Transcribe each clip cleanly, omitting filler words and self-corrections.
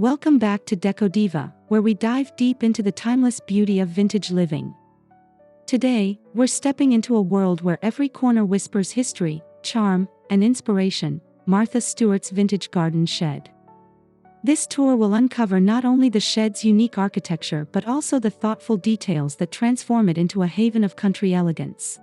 Welcome back to Decodiva, where we dive deep into the timeless beauty of vintage living. Today, we're stepping into a world where every corner whispers history, charm, and inspiration. Martha Stewart's vintage garden shed. This tour will uncover not only the shed's unique architecture but also the thoughtful details that transform it into a haven of country elegance.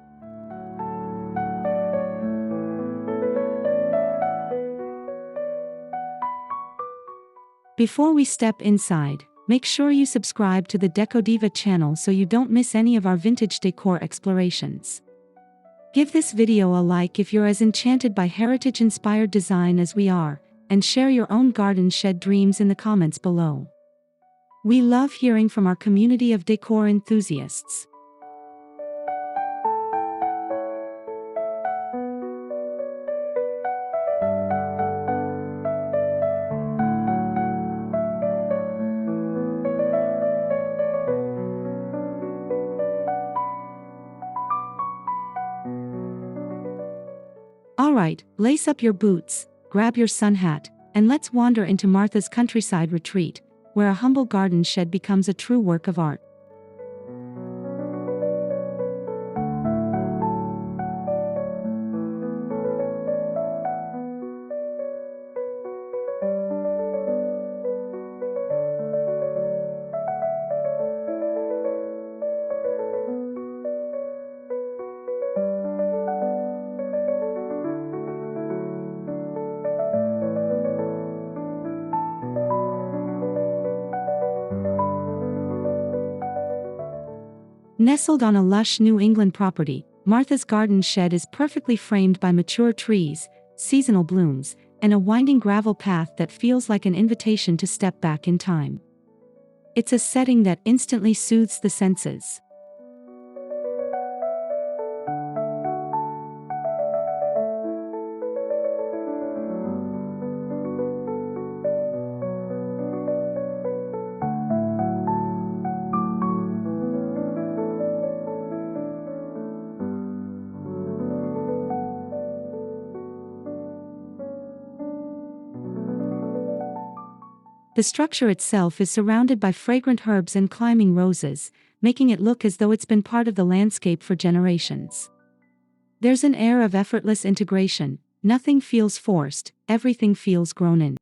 Before we step inside, make sure you subscribe to the Decodiva channel so you don't miss any of our vintage decor explorations. Give this video a like if you're as enchanted by heritage-inspired design as we are, and share your own garden shed dreams in the comments below. We love hearing from our community of decor enthusiasts. Alright, lace up your boots, grab your sun hat, and let's wander into Martha's countryside retreat, where a humble garden shed becomes a true work of art. Nestled on a lush New England property, Martha's garden shed is perfectly framed by mature trees, seasonal blooms, and a winding gravel path that feels like an invitation to step back in time. It's a setting that instantly soothes the senses. The structure itself is surrounded by fragrant herbs and climbing roses, making it look as though it's been part of the landscape for generations. There's an air of effortless integration, nothing feels forced, everything feels grown in.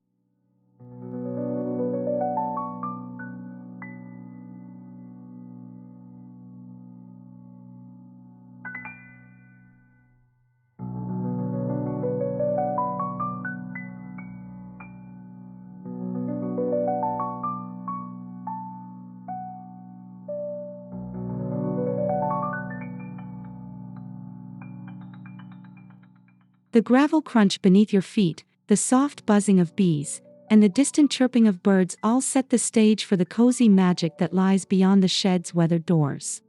The gravel crunch beneath your feet, the soft buzzing of bees, and the distant chirping of birds all set the stage for the cozy magic that lies beyond the shed's weathered doors.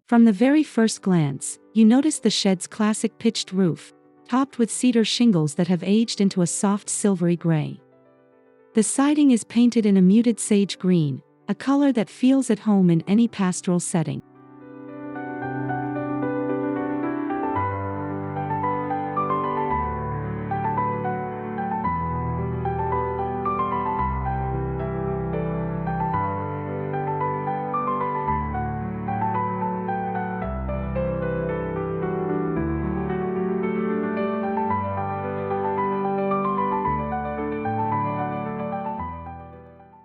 From the very first glance, you notice the shed's classic pitched roof, topped with cedar shingles that have aged into a soft silvery gray. The siding is painted in a muted sage green, a color that feels at home in any pastoral setting.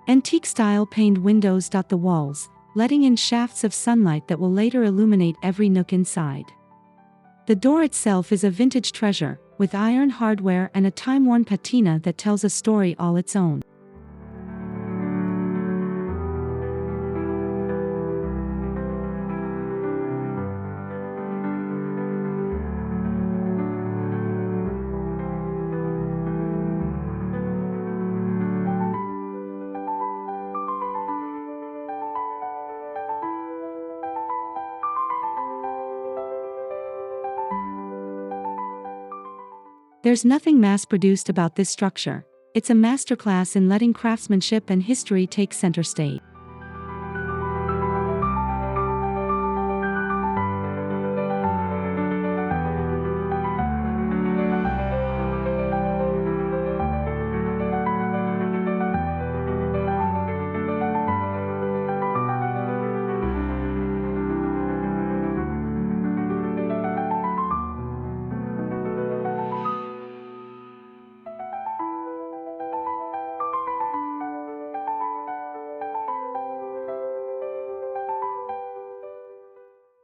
Antique-style paned windows dot the walls, letting in shafts of sunlight that will later illuminate every nook inside. The door itself is a vintage treasure, with iron hardware and a time-worn patina that tells a story all its own. There's nothing mass-produced about this structure. It's a masterclass in letting craftsmanship and history take center stage.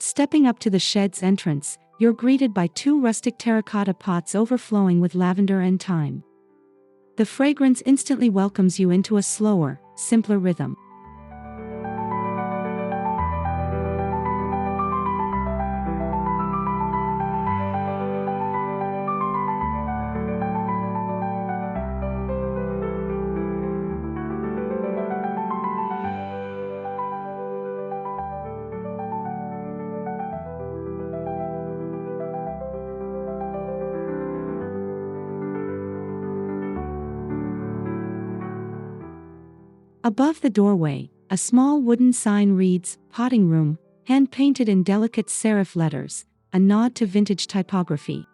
Stepping up to the shed's entrance, you're greeted by two rustic terracotta pots overflowing with lavender and thyme. The fragrance instantly welcomes you into a slower, simpler rhythm. Above the doorway, a small wooden sign reads, "Potting Room," hand-painted in delicate serif letters, a nod to vintage typography.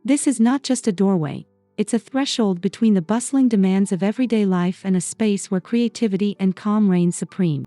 This is not just a doorway, it's a threshold between the bustling demands of everyday life and a space where creativity and calm reign supreme.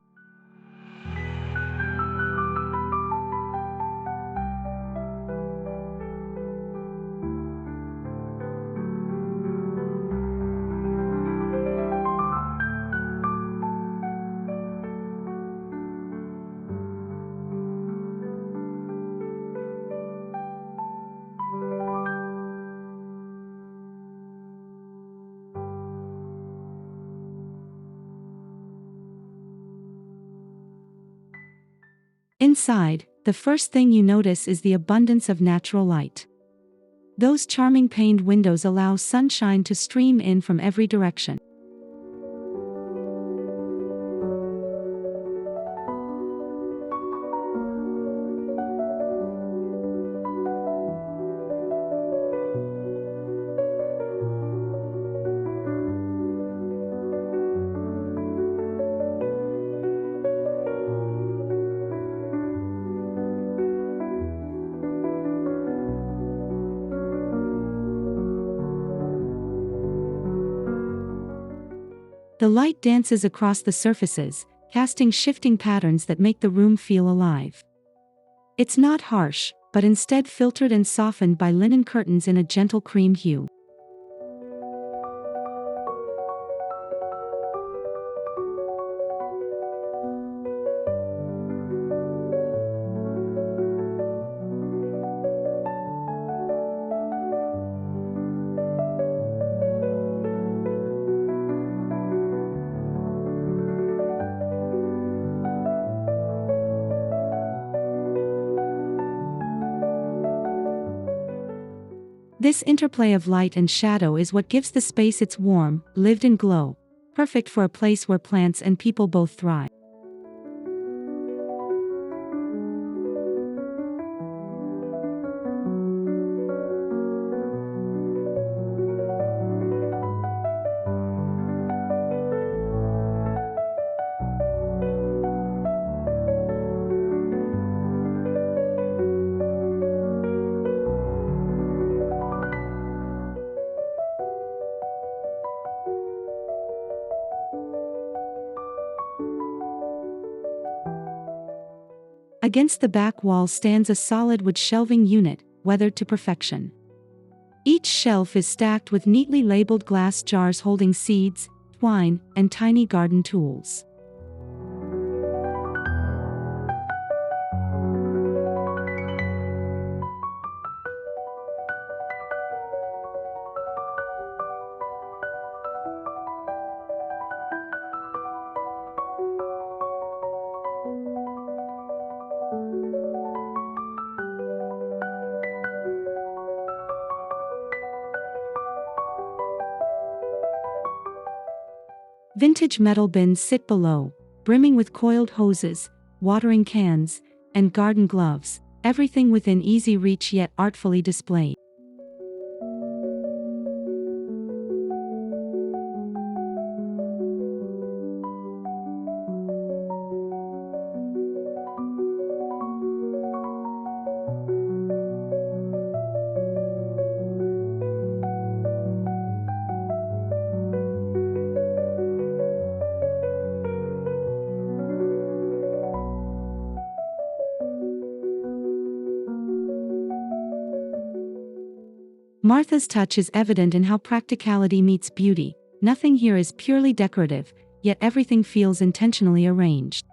Inside, the first thing you notice is the abundance of natural light. Those charming paned windows allow sunshine to stream in from every direction. The light dances across the surfaces, casting shifting patterns that make the room feel alive. It's not harsh, but instead filtered and softened by linen curtains in a gentle cream hue. This interplay of light and shadow is what gives the space its warm, lived-in glow, perfect for a place where plants and people both thrive. Against the back wall stands a solid wood shelving unit, weathered to perfection. Each shelf is stacked with neatly labeled glass jars holding seeds, twine, and tiny garden tools. Vintage metal bins sit below, brimming with coiled hoses, watering cans, and garden gloves, everything within easy reach yet artfully displayed. Martha's touch is evident in how practicality meets beauty. Nothing here is purely decorative, yet everything feels intentionally arranged.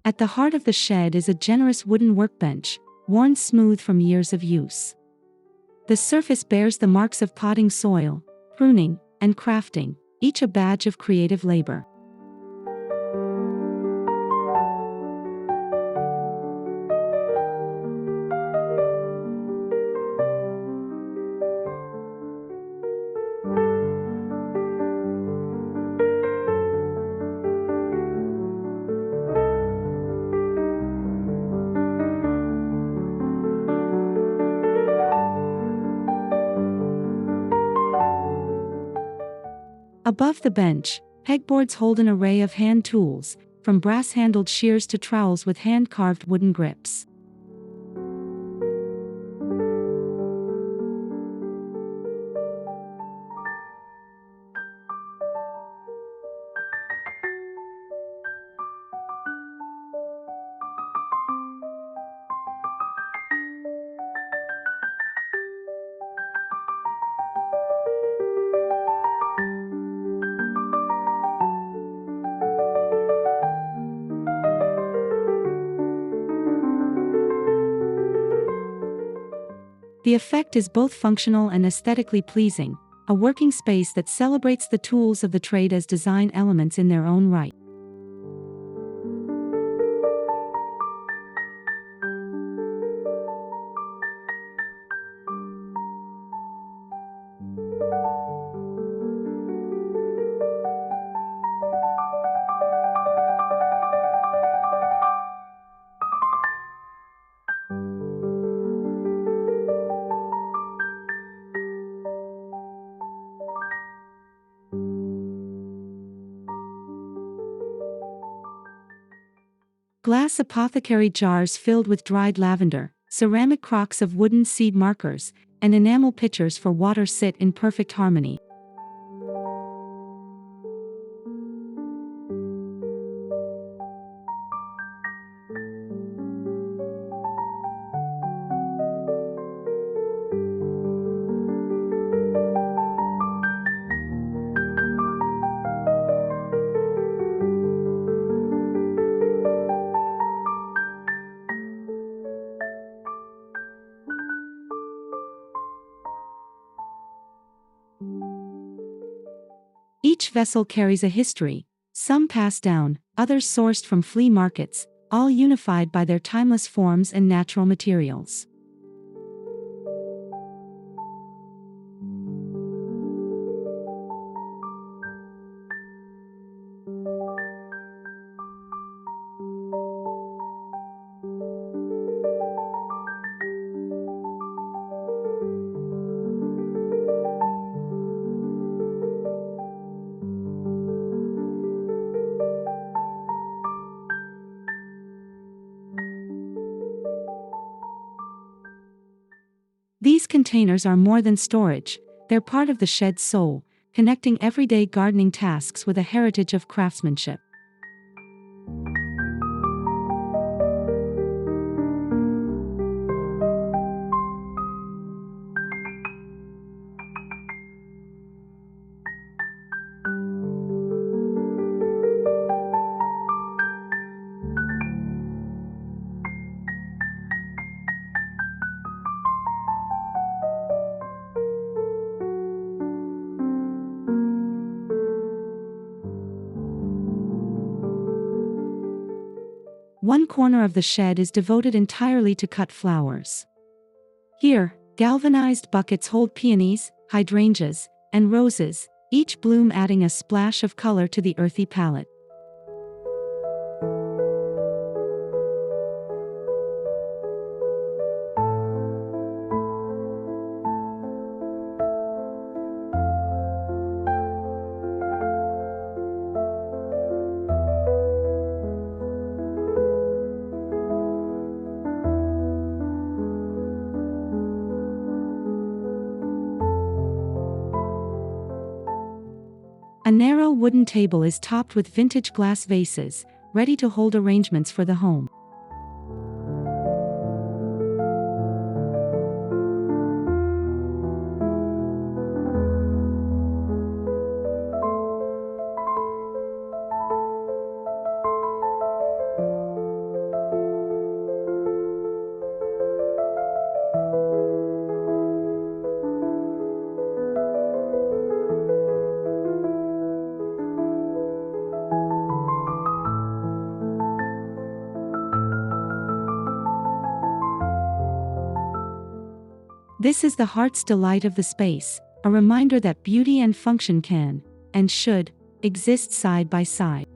At the heart of the shed is a generous wooden workbench, worn smooth from years of use. The surface bears the marks of potting soil, pruning, and crafting, each a badge of creative labor. Above the bench, pegboards hold an array of hand tools, from brass-handled shears to trowels with hand-carved wooden grips. The effect is both functional and aesthetically pleasing, a working space that celebrates the tools of the trade as design elements in their own right. Glass apothecary jars filled with dried lavender, ceramic crocks of wooden seed markers, and enamel pitchers for water sit in perfect harmony. Each vessel carries a history, some passed down, others sourced from flea markets, all unified by their timeless forms and natural materials. These containers are more than storage, they're part of the shed's soul, connecting everyday gardening tasks with a heritage of craftsmanship. One corner of the shed is devoted entirely to cut flowers. Here, galvanized buckets hold peonies, hydrangeas, and roses, each bloom adding a splash of color to the earthy palette. A narrow wooden table is topped with vintage glass vases, ready to hold arrangements for the home. This is the heart's delight of the space, a reminder that beauty and function can, and should, exist side by side.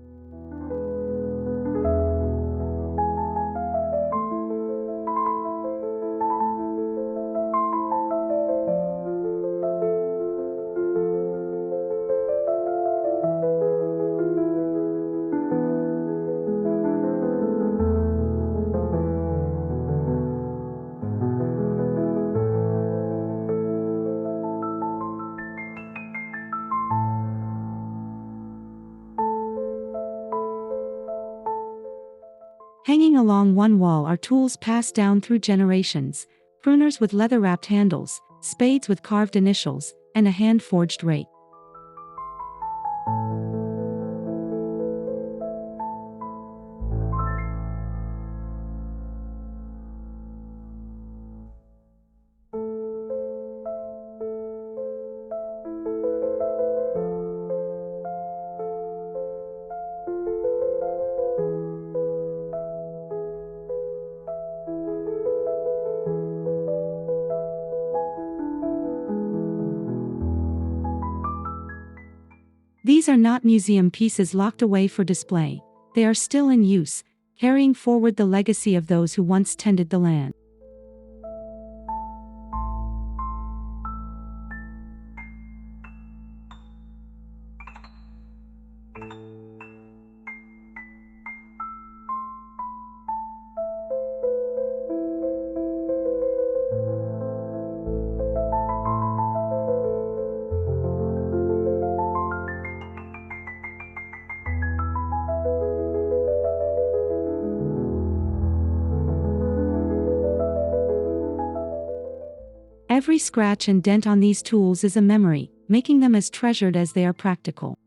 Hanging along one wall are tools passed down through generations: pruners with leather-wrapped handles, spades with carved initials, and a hand-forged rake. These are not museum pieces locked away for display. They are still in use, carrying forward the legacy of those who once tended the land. Every scratch and dent on these tools is a memory, making them as treasured as they are practical.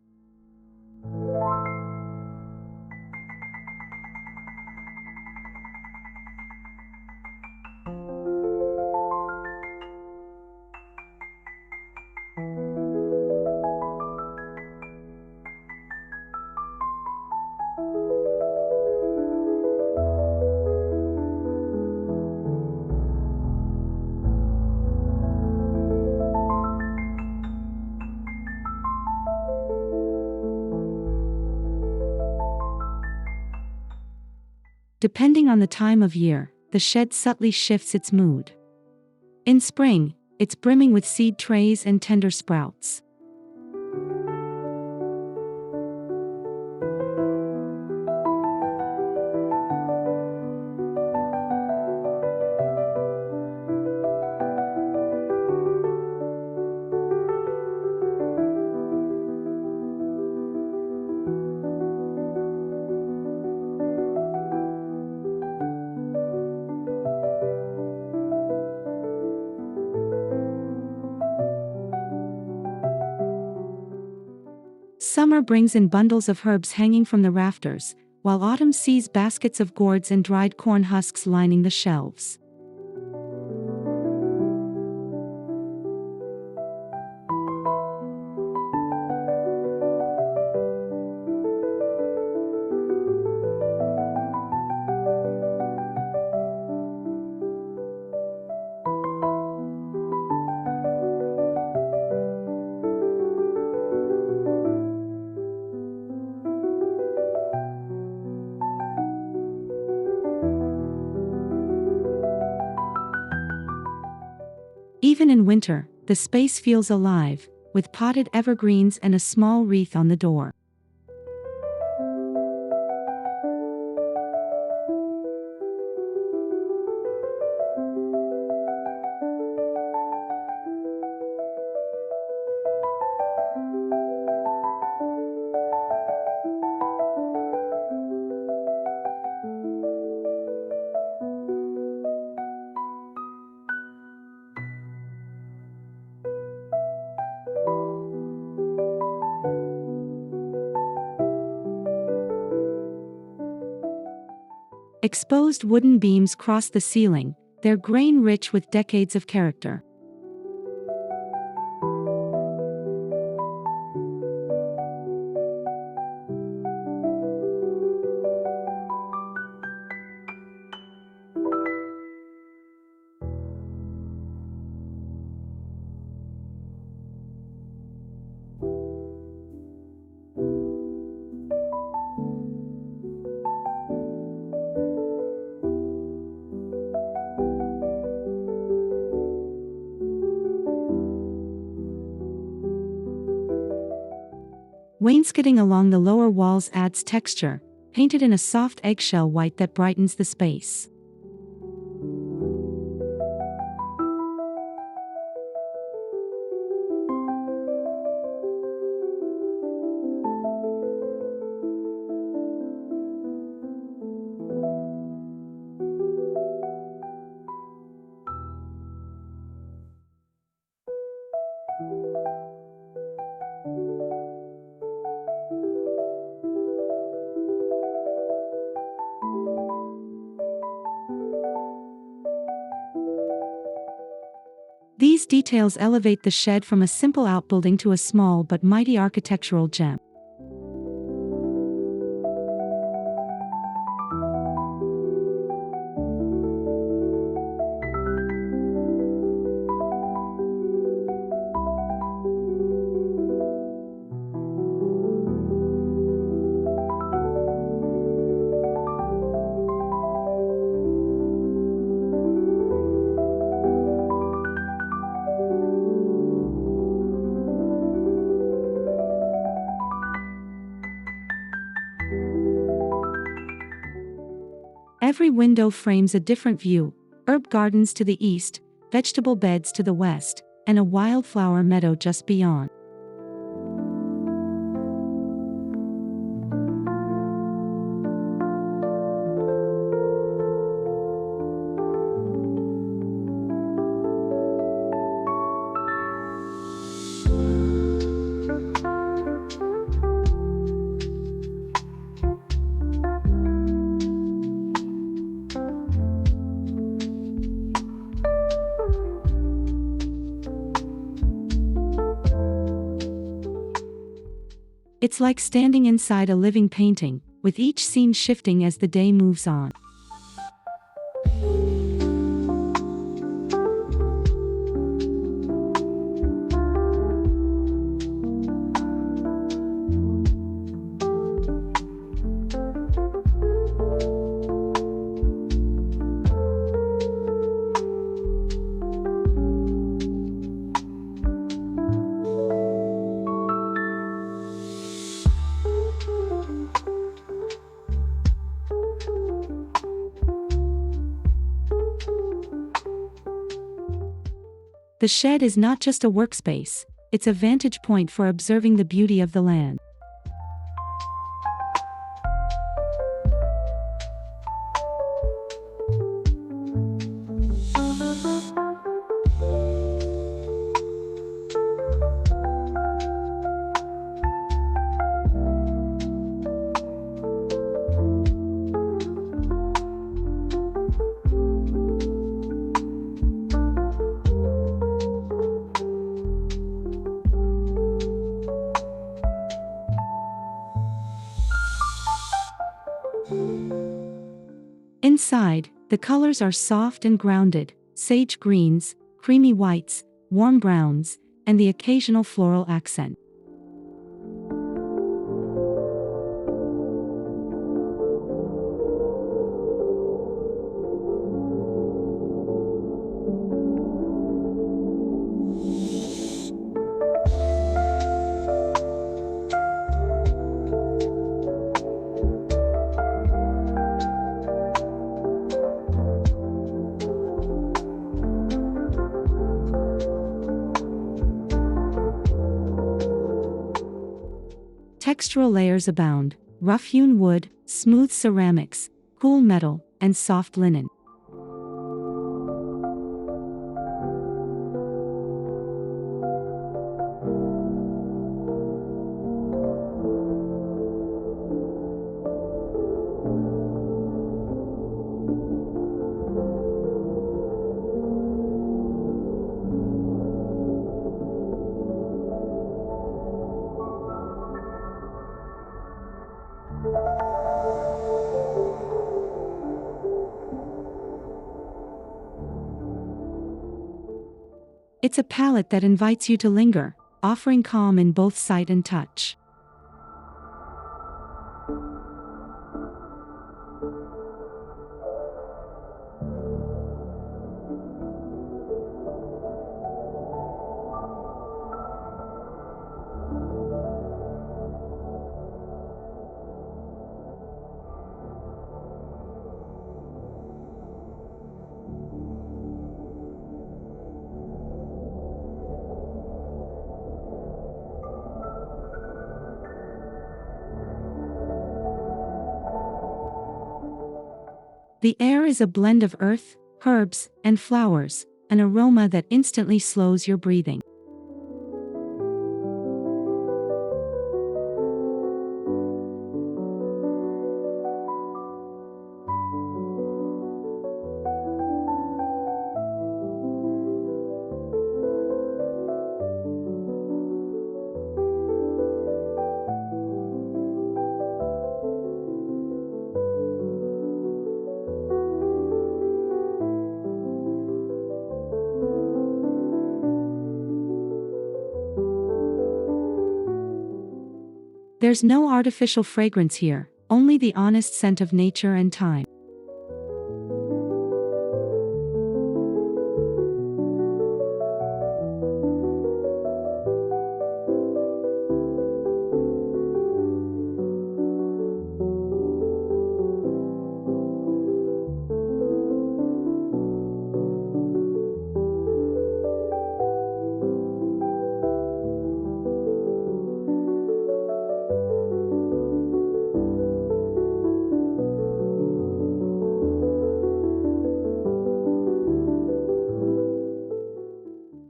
Depending on the time of year, the shed subtly shifts its mood. In spring, it's brimming with seed trays and tender sprouts. Summer brings in bundles of herbs hanging from the rafters, while autumn sees baskets of gourds and dried corn husks lining the shelves. Even in winter, the space feels alive, with potted evergreens and a small wreath on the door. Exposed wooden beams cross the ceiling, their grain rich with decades of character. Wainscoting along the lower walls adds texture, painted in a soft eggshell white that brightens the space. These details elevate the shed from a simple outbuilding to a small but mighty architectural gem. Every window frames a different view: herb gardens to the east, vegetable beds to the west, and a wildflower meadow just beyond. It's like standing inside a living painting, with each scene shifting as the day moves on. The shed is not just a workspace, it's a vantage point for observing the beauty of the land. Inside, the colors are soft and grounded: sage greens, creamy whites, warm browns, and the occasional floral accent. Textural layers abound: rough-hewn wood, smooth ceramics, cool metal, and soft linen. It's a palette that invites you to linger, offering calm in both sight and touch. The air is a blend of earth, herbs, and flowers, an aroma that instantly slows your breathing. There's no artificial fragrance here, only the honest scent of nature and time.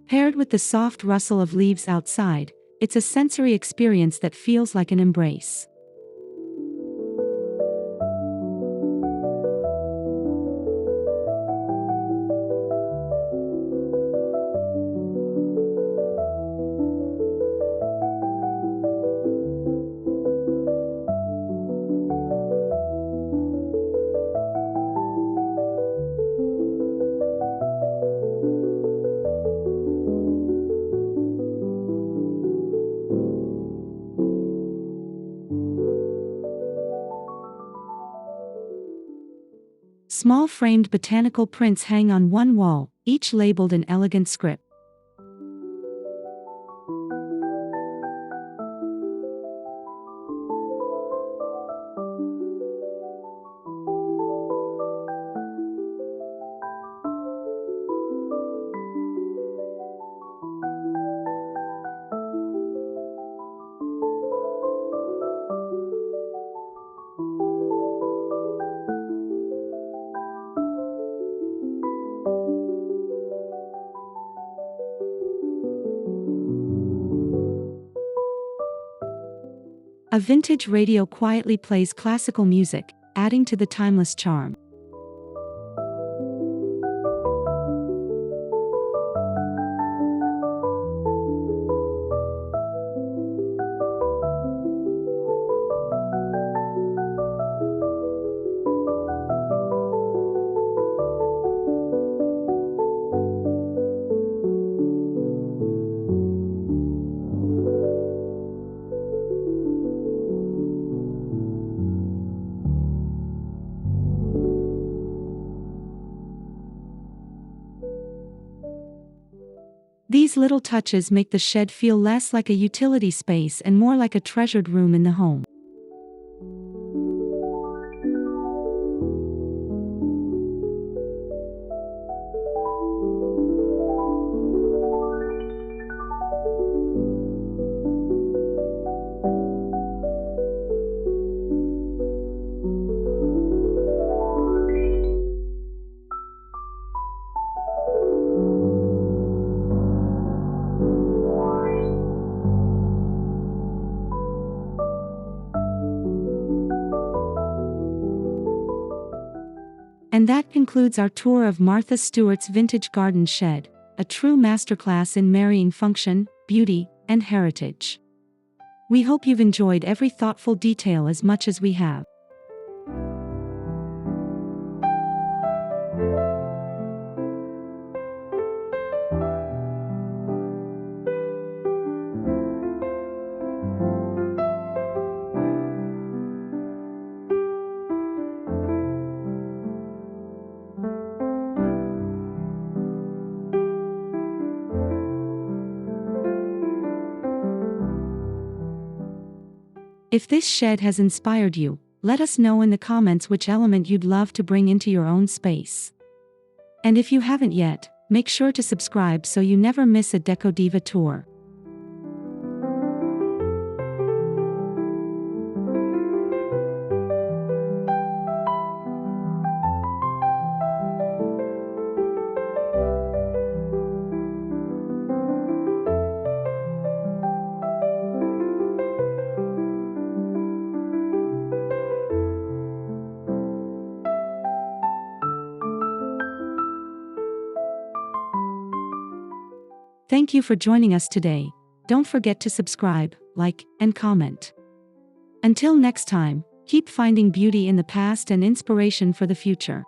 Paired with the soft rustle of leaves outside, it's a sensory experience that feels like an embrace. Small framed botanical prints hang on one wall, each labeled in elegant script. A vintage radio quietly plays classical music, adding to the timeless charm. These little touches make the shed feel less like a utility space and more like a treasured room in the home. And that concludes our tour of Martha Stewart's vintage garden shed, a true masterclass in marrying function, beauty, and heritage. We hope you've enjoyed every thoughtful detail as much as we have. If this shed has inspired you, let us know in the comments which element you'd love to bring into your own space. And if you haven't yet, make sure to subscribe so you never miss a Decodiva tour. Thank you for joining us today. Don't forget to subscribe, like, and comment. Until next time, keep finding beauty in the past and inspiration for the future.